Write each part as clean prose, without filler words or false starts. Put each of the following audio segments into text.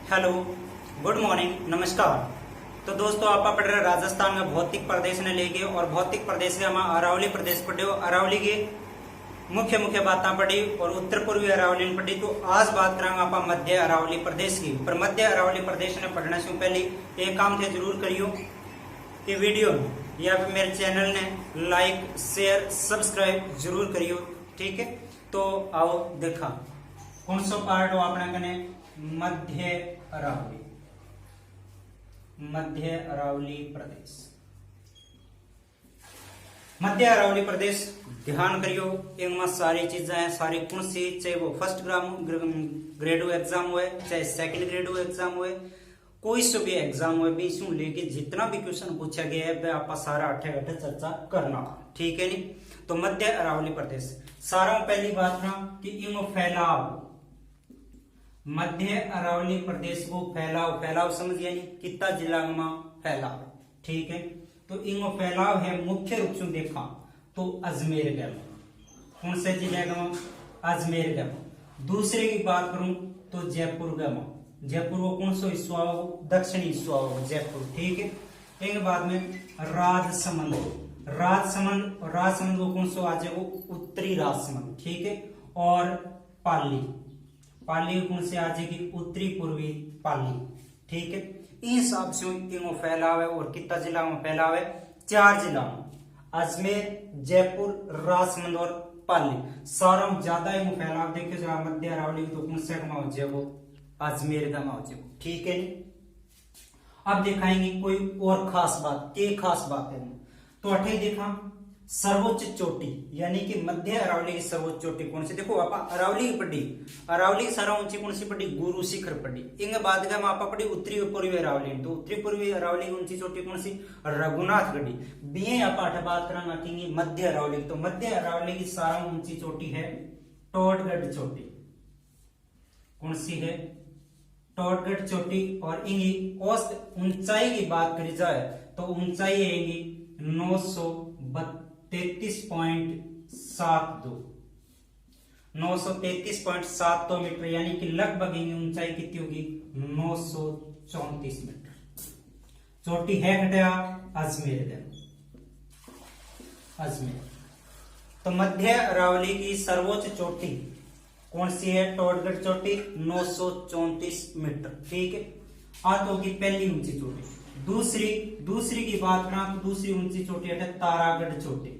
Hello, good morning, नमस्कार। तो दोस्तों आप पढ़ रहे राजस्थान में भौतिक प्रदेश ने लेके और भौतिक प्रदेश के हम अरावली प्रदेश पढ़े हो। अरावली के मुख्य मुख्य बातें पढ़ी और उत्तर पूर्वी अरावली ने पढ़ी। तो आज बात करेंगे आप मध्य अरावली प्रदेश की। पर मध्य अरावली प्रदेश ने पढ़ने से पहले एक काम थे जरूर करियो कि वीडियो या फिर मेरे चैनल ने लाइक शेयर सब्सक्राइब जरूर करियो, ठीक है। तो आओ देखा कौन सा पार्ट हो आपने कने मध्य अरावली, मध्य अरावली प्रदेश। मध्य अरावली प्रदेश ध्यान करियो, इनमें सारी चीजें हैं, सारी कौन सी, चाहे वो फर्स्ट ग्रेड एग्जाम हुए चाहे सेकंड ग्रेड एग्जाम हुए, कोई से भी एग्जाम हुए भी इसमें लेके जितना भी क्वेश्चन पूछा गया है वह आप सारा अठे घटे चर्चा करना, ठीक है नी। तो मध्य अरावली प्रदेश सारा पहली बात ना कि इम फैलाव, मध्य अरावली प्रदेश को फैलाव, फैलाव समझ यानी कितना जिला में फैलाव, ठीक है। तो इनमें फैलाव है मुख्य रूप से देखा तो अजमेर गया, कौन से जिले का, अजमेर गया। दूसरे की बात करूं तो जयपुर गया, जयपुर को कौन सा हिस्सा हो, दक्षिणी हिस्सा हो जयपुर, ठीक है। एक बाद में राजसमंद, राजसमंद, राजसमंद को कौन सा आ जाएगा, उत्तरी राजसमंद, ठीक है। और पाली, पाली कौन से आ जाएगी, उत्तरी पूर्वी पाली, ठीक है। इस हिसाब से इनमें फैलाव है और कितना जिला में फैलाव है, 4 जिला में, अजमेर, जयपुर, राजसमंद और पाली। सारा में ज्यादा इनमें फैलाव देखिए जरा मध्य अरावली तो कौन से का हो जाएगा, अजमेर का हो जाएगा, ठीक है। अब दिखाएंगे कोई और खास बात, के खास बात है तो अठे देखा सर्वोच्च चोटी, यानी कि मध्य अरावली की सर्वोच्च चोटी कौन सी, देखो आप अरावली की पढ़ी, अरावली की सारा ऊंची कौन सी पढ़ी, गुरु शिखर पढ़ी। इंग बाद का आप पढ़ी उत्तरी पूर्वी अरावली, तो उत्तरी पूर्वी अरावली की ऊंची चोटी कौन सी, रघुनाथगढ़ी। बीए आप बात करेंगे मध्य अरावली, तो मध्य अरावली की सारा ऊंची चोटी है टोटगढ़ चोटी, कौन सी है, टोटगढ़ चोटी। और इनकी औसत ऊंचाई की बात करी जाए तो ऊंचाई है इनकी 933.72, 933.72 मीटर, यानी कि लगभग इनकी ऊंचाई कितनी होगी, 934 मीटर। चोटी है घटिया अजमेर, अजमेर। तो मध्य अरावली की सर्वोच्च चोटी कौन सी है, टोटगढ़ चोटी, 934 मीटर, ठीक है। आतो की पहली ऊंची चोटी। दूसरी की बात करें तो दूसरी ऊंची चोटी है तारागढ़ चोटी,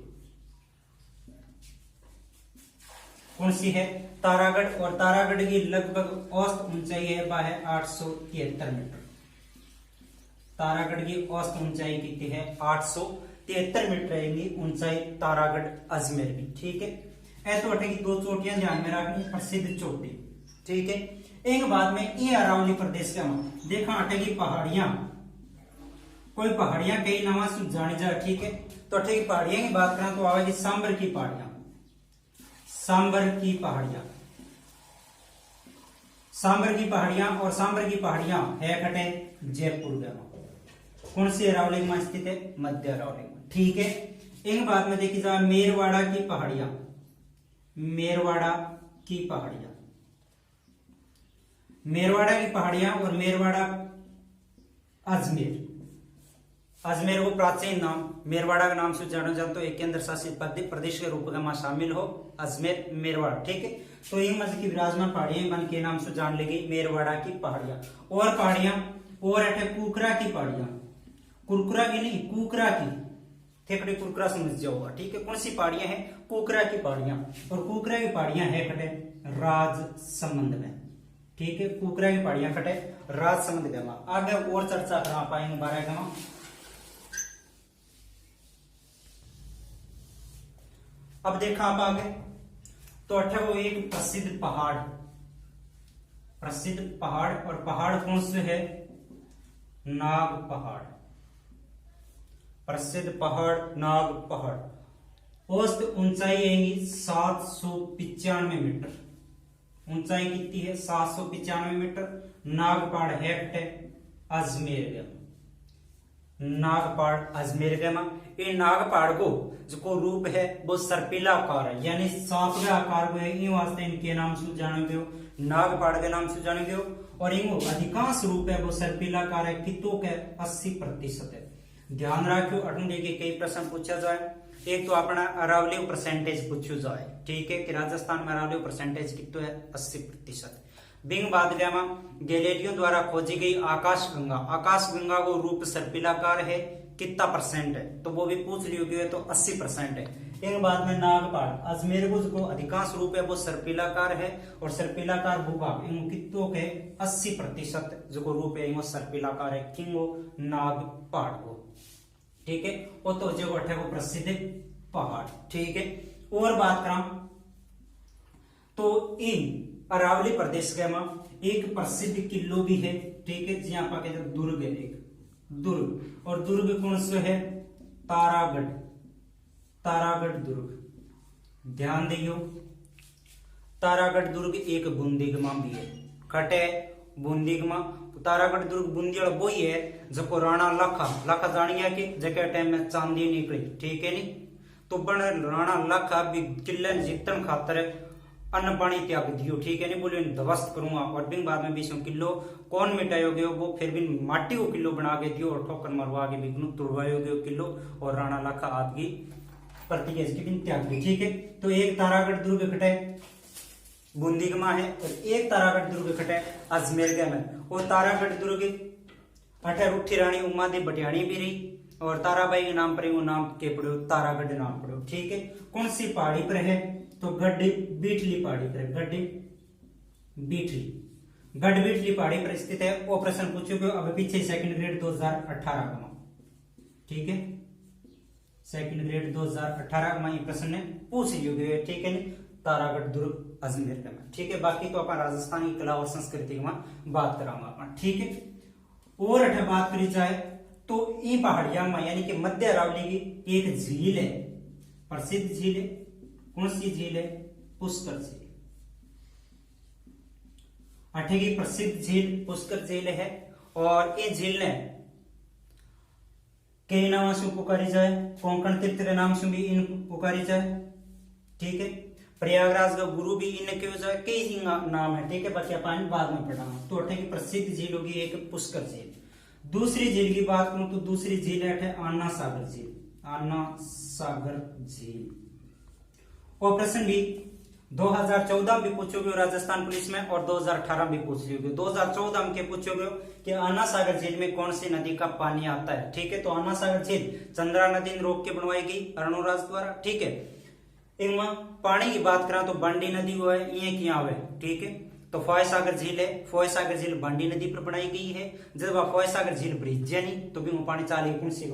कौन सी है, तारागढ़। और तारागढ़ की लगभग औसत ऊंचाई है वह है 873 मीटर, तारागढ़ की औसत ऊंचाई कितनी है, 873 मीटर है ऊंचाई तारागढ़ अजमेर की, ठीक है। ऐसे अठे की 2 चोटियां ध्यान में रखनी, प्रसिद्ध चोटी, ठीक है। एक बात में ये अरावली प्रदेश का देखा अठे की पहाड़ियां, कोई पहाड़ियां कई नाम से जानी जा, ठीक है। तो अठे की पहाड़ियां की बात करें तो आवेगी सांबर की पहाड़ियां, सांबर की पहाड़ियां, सांबर की पहाड़ियां। और सांबर की पहाड़ियां है खटे जयपुर में, कौन सी अरावली में स्थित है, मध्य अरावली में, ठीक है। एक बात में देखी जाए मेरवाड़ा की पहाड़ियां, मेरवाड़ा की पहाड़ियां, मेरवाड़ा की पहाड़ियां और मेरवाड़ा अजमेर, अजमेर को प्राचीन नाम मेरवाड़ा के नाम से जाना जाता तो एक केंद्र शासित प्रदेश के रूप में शामिल हो अजमेर, मेरवाड़ा, ठीक है। तो ये मध्य की विराजमान पहाड़ियां मन के नाम से जान लेगी मेरवाड़ा की पहाड़ियां। और पहाड़ियां और अठे कुकरा की पहाड़ियां, कुरकुरा की नहीं, कुकरा की, थेकड़ी कुरकुरा समझ जाओगा, ठीक है। कौन सी पहाड़ियां हैं, कुकरा की पहाड़ियां। और कुकरा की पहाड़ियां है खटे राजसमंद में, ठीक है। कुकरा की पहाड़ियां खटे राजसमंद में। आगे और चर्चा करा पाएंगे बारह का। अब देखा आप आगे तो अठे वो एक प्रसिद्ध पहाड़, प्रसिद्ध पहाड़। और पहाड़ कौन से है, नाग पहाड़, प्रसिद्ध पहाड़ नाग पहाड़। औसत ऊंचाई आएगी 795 मीटर, ऊंचाई कितनी है, 795 मीटर। नागपाड़ है अजमेर गया, नागपाड़ अजमेर गया। ये नागपाड़ को जो रूप है वो सर्पिला आकार है, यानी सांप के आकार को है, वास्ते इनके नाम से जाने गए, नागपाड़ के नाम से जाने गए। और इनको अधिकांश रूप है वो सर्पिलाकार है, कितों के 80% है। ध्यान रखियो अटूंडे के कई प्रश्न पूछा जाए। एक तो अपना अरावली परसेंटेज पूछो जाए, ठीक है, कि राजस्थान में अरावली परसेंटेज कितो है 80%। बिंग बाद गैलीलियो द्वारा खोजी गई आकाशगंगा, आकाशगंगा को रूप सर्पिलाकार है, कितना % है, तो वो भी पूछ लियो गया, तो 80% है। एक बाद में नागपाड़, अजमेर को अधिकांश रूप है वो सर्पिलाकार है, और सर्पिलाकार भूभाग इन कितों के 80% जो रूप है वो सर्पिलाकार है, किंगो नागपाड़ को, ठीक है। वो तो जो है वो प्रसिद्ध पहाड़, ठीक है। और बात करा तो इन अरावली प्रदेश के में एक प्रसिद्ध किलो भी है, ठीक है, जहां पर कहते दुर्ग है, एक दुर्ग, और दुर्ग कौन से है, तारागढ़, तारागढ़ दुर्ग। ध्यान दियो तारागढ़ दुर्ग एक बूंदीगमा भी है, खटे बूंदीगमा। तारागढ़ दुर्ग बूंदी वाला वही है जो राणा लाखा जानिया कि जगह टाइम में चांदी निकली, ठीक है नी, तो बन राणा लाखा भी किले जीतन खातर अन्न पानी त्याग दियो, ठीक है नहीं, बोले ध्वस्त करूंगा, और बिन बाद में 20 किलो कौन मिटायोगे, वो फिर भी माटी को किलो बना के दियो, और ठोकर मरवा के भी तुड़वायोगे किलो, और राणा लाखा आपकी प्रतिज्ञा इसकी बिन त्याग दी, ठीक है। तो एक तारागढ़ दुर्ग खटे बूंदीगमा है, और एक तारागढ़ दुर्ग खटे अजमेर के में। और तारागढ़ दुर्ग अठे रूठी रानी उमा दी बटियाणी भी रही, और ताराबाई के नाम पर वो नाम के पड़ो, तारागढ़ नाम पड़ो, ठीक है। कौन सी पहाड़ी पर है, तो गड्डी बीटली पहाड़ी पर, गड्डी बीटली, गढ़ बीटली पहाड़ी पर स्थित है। वो प्रश्न पूछोगे अब पीछे सेकंड ग्रेड 2018 का, ठीक है, सेकंड ग्रेड 2018 में ये प्रश्न ने पूछ लियोगे, ठीक है। तारागढ़ दुर्ग अजमेर का, ठीक है। बाकी तो अपन राजस्थान की कला और संस्कृति में बात कराऊंगा अपन, ठीक है। और अठे बात करी जाए तो ये पहाड़िया में यानी कि मध्य अरावली की एक झील है, प्रसिद्ध झील है। कौन सी झील है, पुष्कर झील, अठे की प्रसिद्ध झील पुष्कर झील है। और ये झील ने कई नाम से पुकारी जाए, कोंकण तीर्थ के नाम से भी इन पुकारी जाए, ठीक है। प्रयागराज का गुरु भी इन क्यों जाए, कई नाम है, ठीक है, बाकी अपन बाद में पढ़ाऊंगा। तो अठे की प्रसिद्ध झील होगी एक पुष्कर झील। दूसरी झील की बात करूं तो दूसरी झील है आना सागर झील, आना सागर झील। और प्रश्न भी 2014 भी पूछोगे राजस्थान पुलिस में, और 2018 भी पूछ लोगे। 2014 में क्या पूछोगे कि आना सागर झील में कौन सी नदी का पानी आता है, ठीक है। तो आना सागर झील चंद्रा नदी ने रोक के बनवाई गई अरुणराज द्वारा, ठीक है। इनमें पानी की बात करें तो बांडी नदी हुआ है, ये क्या हुआ है, ठीक है। तो फोय सागर झील है, फोय सागर झील बांडी नदी पर बनाई गई है। जब फोय सागर झील ब्रिज नहीं तो भी वो पानी चाले कौन सी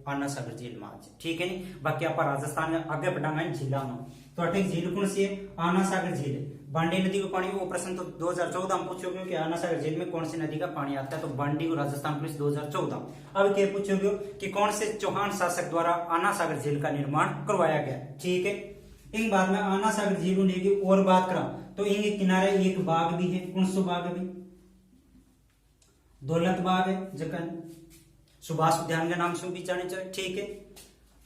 आना सागर झील में आज, ठीक है नहीं। बाकी आप राजस्थान में आगे बढ़ाना जिला में, तो अटक झील कौन सी है, आना सागर झील है। बांडी नदी का पानी, वो प्रश्न तो 2014 में पूछोगे कि आना सागर झील में कौन सी नदी का पानी आता है, तो बांडी को राजस्थान पुलिस 2014। अब क्या पूछोगे कि कौन से चौहान शासक द्वारा आना सागर झील का निर्माण करवाया गया, ठीक है। इन बाद में आना सागर झील होने की और बात करा तो इनके किनारे एक बाग भी है। कौन सा बाग है, दौलत बाग है, जखन सुभाष उद्यान के नाम से भी जाने चाहिए, ठीक है।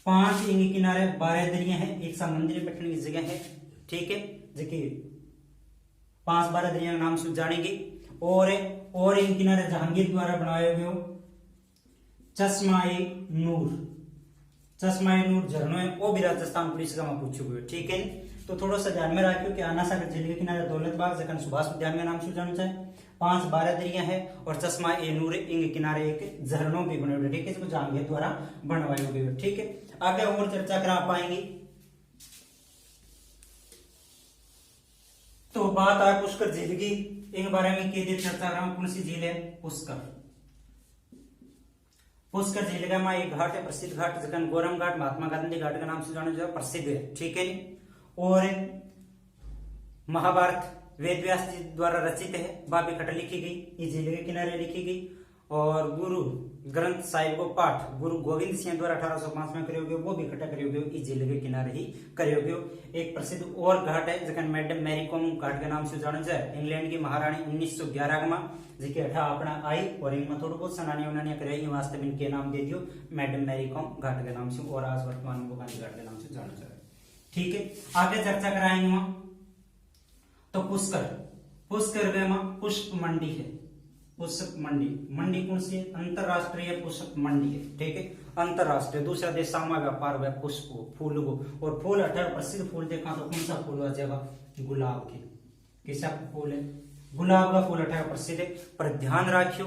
5 इनके किनारे 12 दरिया है, एक सा मंदिर बैठने की जगह है, ठीक है, जबकि 5-12 दरिया के नाम से जानेगी। और इन किनारे जहांगीर द्वारा बनाया गया चश्मा-ए नूर, चश्मा-ए नूर झरनो है, वो भी राजस्थान पुलिस का मैं पूछोगे, ठीक है। तो थोड़ा सा ध्यान में रखियो कि आना सागर झील के किनारे दौलत बाग जखन सुभाष उद्यान के नाम से जाना चाहे, 5-12 दरिया है, और चश्मा-ए नूर इनके किनारे एक झरनो भी बने हुए, ठीक है, इसको जहांगीर द्वारा बनवाए हुए, ठीक है। आगे और चर्चा करा पाएंगे। तो बात है पुष्कर झील की, इन बारे में चर्चा करा। कौन सी झील है, पुष्कर, पुष्कर झील का एक घाट है, प्रसिद्ध घाट, जखन गोरम घाट महात्मा गांधी घाट के नाम से जाना जाए, प्रसिद्ध है, ठीक है। और महाभारत वेद व्यास जी द्वारा रचित है, बाबी खट लिखी गई, ये झील के किनारे लिखी गई। और गुरु ग्रंथ साहिब को पाठ गुरु गोविंद सिंह द्वारा 1805 में करोगे, वो भी इकट्ठा करोगे इस झील के किनारे ही करोगे। एक प्रसिद्ध और घाट है जखन मैडम मैरी कॉम घाट के नाम से जाना जाए, इंग्लैंड की महारानी 1911 में जिके अठा अपना आई, और इनमें थोड़ा बहुत सनानी उनानी करे, वास्तव में इनके नाम दे दियो मैडम मैरी कॉम घाट के नाम से, और आज वर्तमान में गांधी घाट के नाम से जाना जाए, ठीक है। आगे चर्चा कराएंगे। तो पुष्कर, पुष्कर में पुष्प मंडी है, पुष्प मंडी। मंडी कौन सी है? अंतरराष्ट्रीय पुष्प मंडी है, ठीक है, अंतरराष्ट्रीय। दूसरा देश में व्यापार हुआ पुष्प फूल को, और फूल 18 प्रसिद्ध फूल देखा तो कौन सा फूल हो जाएगा? गुलाब के। किसा फूल है? गुलाब का फूल 18 प्रसिद्ध है। पर ध्यान रखियो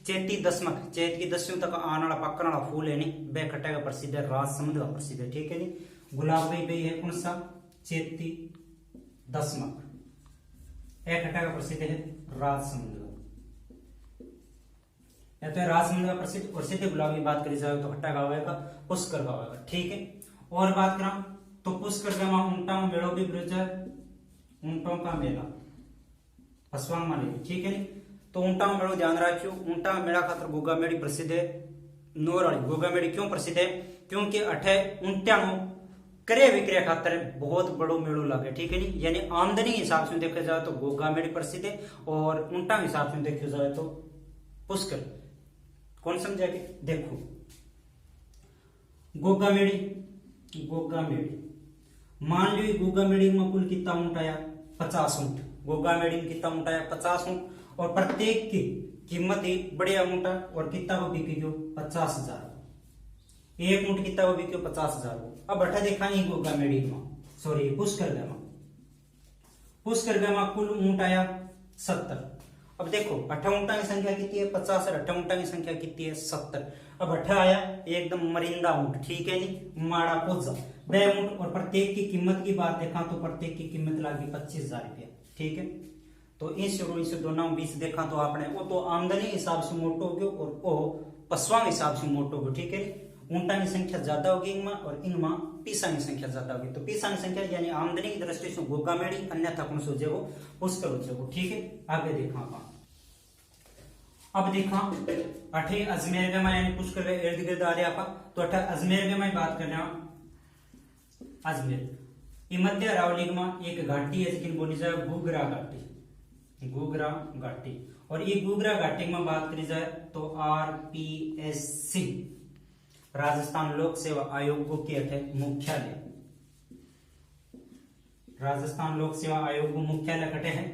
चैती दशमक, चैत की दसवीं तक आने वाला पकने वाला फूल है नहीं, वह खट्टा का प्रसिद्ध है, राजसमंद का प्रसिद्ध है, ठीक है नी। गुलाब भी है कौन सा? चैती दशमक। एक खट्टा का प्रसिद्ध है राजसमंद का, तो राजसमंद का प्रसिद्ध और सिद्ध गुलाब की बात करी जाए तो खट्टा का होगा, पुष्कर का होगा, ठीक है। और बात करा तो पुष्कर का ऊंटा में मेड़ो भी ब्रिज है, ऊंटों का मेला फसवांग मान लीजिए, ठीक है नी। तो ऊंटा में मेड़ो ध्यान रखियो, ऊंटा में मेला खातर गोगा मेड़ी प्रसिद्ध है। नौराड़ी गोगा मेड़ी क्यों प्रसिद्ध है? क्योंकि अठे ऊंटा क्रय विक्रय खातर बहुत बड़ो मेड़ो लगे, ठीक है नी। यानी आमदनी के हिसाब से देखा जाए तो गोगा मेड़ी प्रसिद्ध है, और ऊंटा के हिसाब से देखा जाए तो पुष्कर। कौन समझा के देखो, गोगा मेड़ी, गोगा मेड़ी मान लो गोगा मेड़ी में कुल कितना ऊंट आया? 50 ऊंट। गोगा मेड़ी में कितना ऊंट आया? 50 ऊंट, और प्रत्येक की कीमत ही बढ़िया ऊंट और कितना वो बिकी जो? 50,000। एक ऊंट कितना वो बिक्यो? 50,000। अब अठा देखा ही गोगा मेड़ी में, सॉरी पुष्कर गमा, पुष्कर गमा कुल ऊंट आया 70। अब देखो अठा ऊंटा की संख्या कितनी है? 50 और अठा ऊंटा की संख्या कितनी है? 70। अब अठा आया एकदम मरिंदा ऊंट, ठीक है नी, माड़ा पोजा वह ऊंट, और प्रत्येक की कीमत की बात देखा तो प्रत्येक की कीमत लगी 25,000 रुपया, ठीक है। तो इस दोनों बीच देखा तो आपने वो तो आमदनी हिसाब से मोटो हो गयो, और वो पशुओं के हिसाब से मोटो हो गयो, ठीक है। ऊंटा की संख्या ज्यादा होगी इनमें, और इनमें पीसा की संख्या ज्यादा होगी। तो पीसा की संख्या यानी आमदनी की दृष्टि से गोगा मेड़ी, अन्यथा कौन सो जाएगो? पुष्कर हो जाएगो, ठीक है। आगे देखा अब देखा अठे अजमेर गमा यानी पुष्कर के इर्द गिर्द आ रहा आपा, तो अठे अजमेर गमा बात करने अजमेर मध्य अरावली में एक घाटी है जिसकी बोली जाए गुगरा घाटी, गुगरा घाटी। और ये गुगरा घाटी में बात करी जाए तो RPSC राजस्थान लोक सेवा आयोग के अठे मुख्यालय, राजस्थान लोक सेवा आयोग मुख्यालय कटे है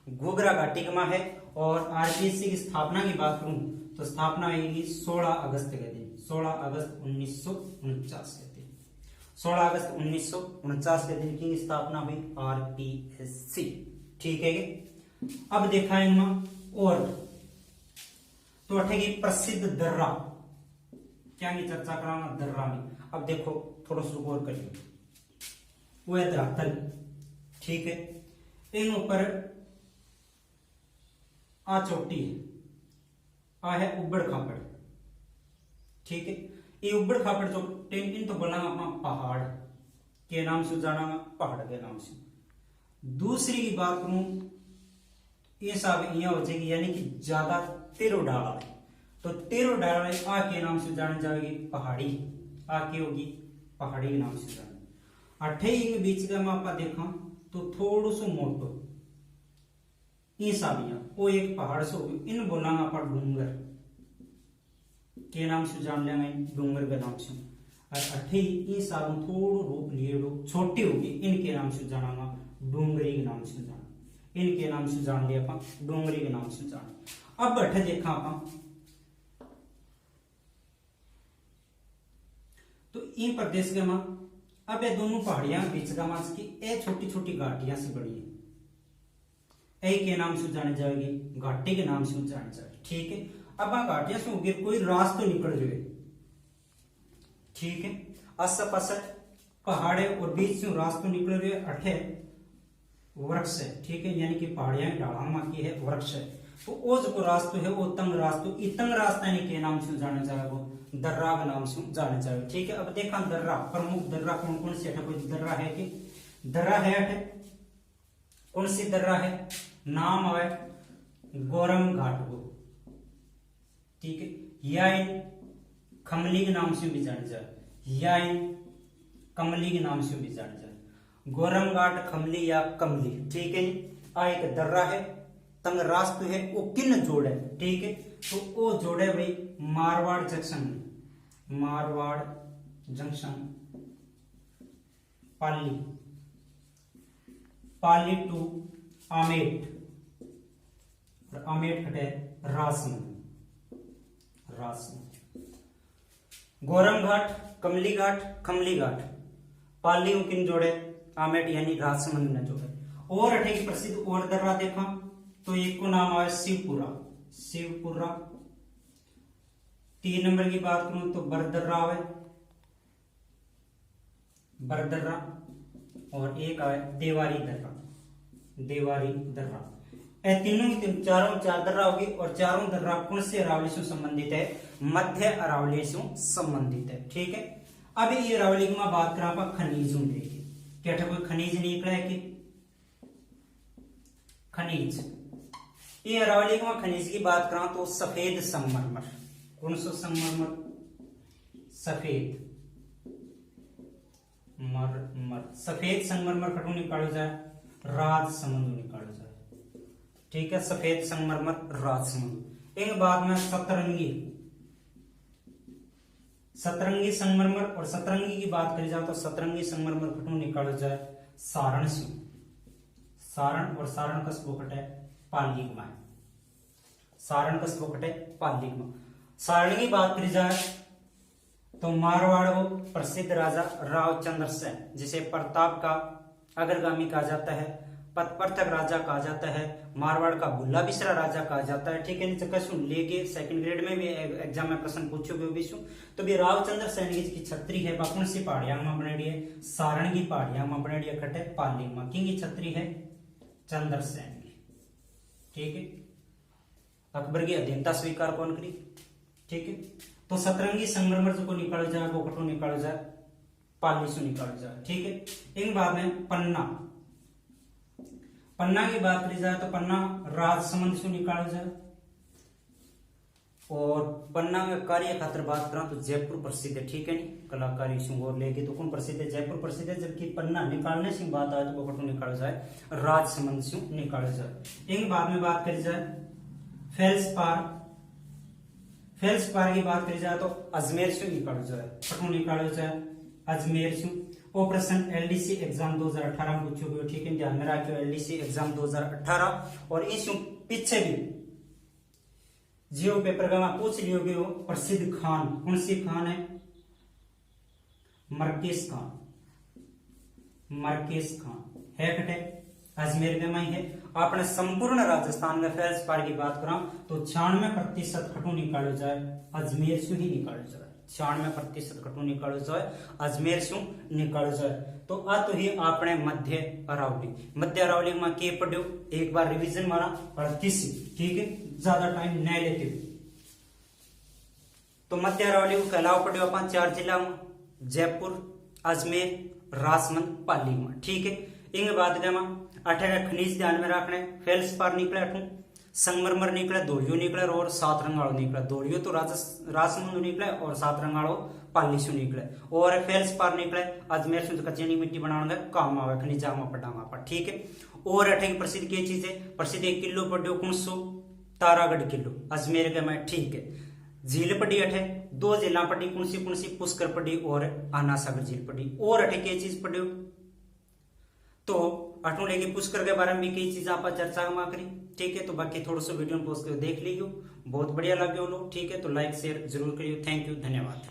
गुगरा घाटी में है। और RPSC की स्थापना की बात करूं तो स्थापना हुई 16 अगस्त के दिन, 16 अगस्त 1949 के दिन, 16 अगस्त 1949 के दिन की स्थापना हुई RPSC, ठीक है। अब देखा इनमें और तो अठे की प्रसिद्ध दर्रा क्या की चर्चा कराना दर्रा में। अब देखो थोड़ा सा गौर करिए, वो है धरातल, ठीक है। इन ऊपर आ चोटी है, आ है उबड़ खापड़, ठीक है। ये उबड़ खापड़ चोटी इन तो बोला अपना पहाड़ के नाम से जाना, पहाड़ के नाम से। दूसरी की बात करूं ये सब यह हो जाएगी, यानी कि ज्यादा तेरो डाला है, तो तेरो डाला है आ के नाम से जानी जाएगी पहाड़ी, आ के होगी पहाड़ी के नाम से जानी। अठे के बीच का में आप देखा तो थोड़ा सो मोटो साबिया वो एक पहाड़ से होगी, इन बोला आप डूंगर के नाम से जान लेंगे, डूंगर के नाम से। और अठे ये साबुन थोड़ो रूप लिए छोटी होगी, इनके नाम से जाना डूंगरी के नाम से जाना, इनके नाम से जान लिया आप डूंगरी के नाम से जाना। अब अठे देखा आप तो इन प्रदेश के मां अब ये दोनों पहाड़ियां बीच का मास की ए छोटी छोटी घाटियां से बड़ी है, ए के नाम से जानी जाएगी, घाटी के नाम से जानी जाएगी, ठीक है। अब आ घाटियां से होगी कोई रास्ता निकल जाए, ठीक है। आस पास पहाड़ है और बीच से रास्ता निकल रहे अठे वृक्ष है, ठीक है, यानी कि पहाड़ियां ढाला की है वृक्ष है। तो वो जो रास्ता है वो तंग रास्ता, इतंग रास्ता यानी के नाम से जाने जाएगा, दर्रा के नाम से जाने जाएगा, ठीक है। अब देखा दर्रा, प्रमुख दर्रा कौन कौन से अठे, कोई दर्रा है कि दर्रा है अठे, कौन सी दर्रा है? नाम है गोरम घाट को, ठीक है। या खमली के नाम से भी जाने जाए, या कमली के नाम से भी जाने जाए, गोरम घाट खमली या कमली, ठीक है। आ एक दर्रा है, तंग रास्ते है, वो किन जोड़े, ठीक है। तो वो जोड़े भाई Marwar junction, Marwar junction Pali, Pali to Amet, और आमेट खटे राजसमंद, गोरम घाट, कमली घाट, खमली घाट, पाली किन जोड़े आमेट यानी राजसमंद ने जोड़े। और अठे की प्रसिद्ध और दर्रा देखा तो एक को नाम आया शिवपुरा, शिवपुरा। 3 नंबर की बात करूं तो बरदर्रा है, बरदर्रा। और एक आया देवारी दर्रा, देवारी दर्रा। तीनों चारों 4 दर्रा होगी और चारों दर्रा कौन से अरावली से संबंधित है? मध्य अरावली से संबंधित है। ठीक है, अब ये अरावली की बात करा आप खनिजों देखिए, क्या कोई खनिज निकला है कि खनिज? ये अरावली की खनिज की बात करा तो सफेद संगमरमर, कौन सा संगमरमर? सफेद मरमर, सफेद संगमरमर कटू निकालो जाए, राजसमंद निकालो जाए। ठीक है, सफेद संगमरमर राजसमंद। एक बाद में सतरंगी, सतरंगी संगमरमर। और सतरंगी की बात करी जाए तो सतरंगी संगमरमर कटू निकालो जाए सारण से, सारण। और सारण कस्बो कटे पाली में, सारण कस्बो कटे पाली में। सारण की बात करी जाए तो मारवाड़ वो प्रसिद्ध राजा रावचंद्र सेन, जिसे प्रताप का अग्रगामी कहा जाता है, पथवर्धक राजा कहा जाता है, मारवाड़ का बुल्ला बिसरा राजा कहा जाता है। ठीक है, लेके सेकंड ग्रेड में भी एग्जाम में प्रश्न पूछो भी। तो भी रावचंद्र सेन की छत्री है कौन सी पहाड़िया में बनेडी है? सारण की पहाड़िया में बनेडी है, खटे पाली में। की छत्री है? चंद्रसेन की। ठीक है, अकबर की अधीनता स्वीकार कौन करी? ठीक है, तो सतरंगी संगमरमर को निकालो जाए, वो कटो निकालो जाए, पाली से निकालो जाए। ठीक है, इन बाद में पन्ना, पन्ना की बात करी जाए तो पन्ना राजसमंद से निकालो जाए। और पन्ना में कार्य खातर बात करा तो जयपुर प्रसिद्ध है। ठीक है, नहीं कलाकारी सिंगोर लेके तो कौन प्रसिद्ध है? जयपुर प्रसिद्ध है। जबकि पन्ना निकालने से बात आए तो वो कटो निकालो जाए, राजसमंद से निकालो जाए। इन बाद में बात करी जाए फेल्सपार, फेल्सपार की बात करी जाए तो अजमेर से निकालो जाए, कटो निकालो जाए अजमेर से। ऑपरेशन एलडीसी एग्जाम 2018 में पूछो गए। ठीक है, ध्यान में रखियो एलडीसी एग्जाम 2018। और इस पीछे भी जियो पेपर का पूछ लियो गयो प्रसिद्ध खान, कौन सी खान है? मरकेश खान, मरकेश खान है कटे अजमेर में ही है। आपने संपूर्ण राजस्थान में फेल्सपार की बात करा तो 96% खटू निकालो जाए, अजमेर से ही निकालो जाए। 96% खटू निकालो जाए, अजमेर से निकालो जाए। तो तो ही आपने मध्य अरावली, मध्य अरावली में के पढ़ो एक बार रिवीजन मारा पढ़ती सी। ठीक है, ज्यादा टाइम नहीं लेते। तो मध्य अरावली को कहलाव पढ़ो अपन 4 जिला में, जयपुर, अजमेर, राजसमंद, पाली में। ठीक है, इन बात में 18 खनिज ध्यान में रखने, फेल्सपार निकले, 8 संगमरमर निकले, धोलियो निकले और 7 रंगाड़ो निकले। धोलियो तो राजसमंद निकले और 7 रंगाड़ो पाली से निकले। और फेल्सपार निकले अजमेर से कचेनी मिट्टी बनाने काम आवे, खनिजा में पढ़ावा पर। ठीक है, और अठे प्रसिद्ध की चीज है? प्रसिद्ध 1 किलो पढ़ो कौन सो? तारागढ़ किलो अजमेर के में। ठीक है, झील पड़ी अठे 2 जिला पड़ी, कौन सी? पुष्कर पड़ी और आना सागर झील पड़ी। और अठे की चीज पढ़ो तो अठू लेके पुष्कर के बारे में भी कई चीज आप चर्चा करी। ठीक है, तो बाकी थोड़ा सा वीडियो में पोस्ट कर देख लियो, बहुत बढ़िया लगे लोग। ठीक है, तो लाइक शेयर जरूर करियो। थैंक यू, धन्यवाद।